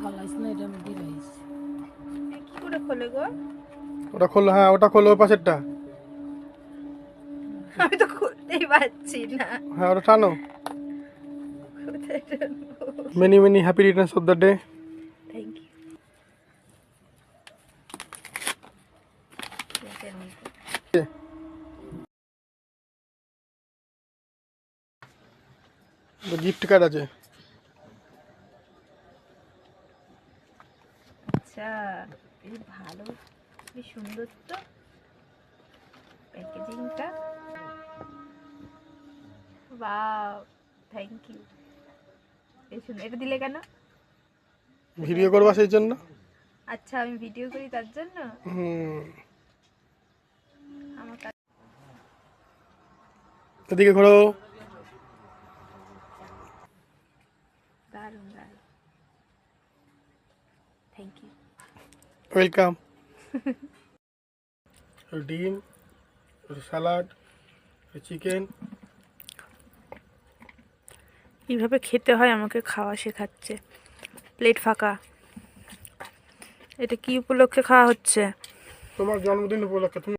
খোলাইছ না, এটা মধ্যে রয়েছে। কি করে খোলে গো? ওটা খোলো, হ্যাঁ ওটা খোলো, ওই পাশেরটা। আমি তো খুলতেই পারছি না। হ্যাঁ ওটা টানো। কোথায় টানবো? Many many happy returns of the day. Thank you. Gift card আছে। আচ্ছা, বেশ ভালো, বেশ সুন্দর তো প্যাকেজিংটা। বাহ, থ্যাংক ইউ। এই সুন্দর, এটা দিলে কেন? ভিডিও করবা সেই জন্য। আচ্ছা, আমি ভিডিও করি তার জন্য। আমার কাছে এদিকে ঘোরো। দারুণ দারুণ, থ্যাংক ইউ। ওয়েলকাম। ডিম, স্যালাড, চিকেন। কিভাবে খেতে হয় আমাকে খাওয়া শেখাচ্ছে। প্লেট ফাঁকা। এটা কি উপলক্ষে খাওয়া হচ্ছে? তোমার জন্মদিন উপলক্ষে। তুমি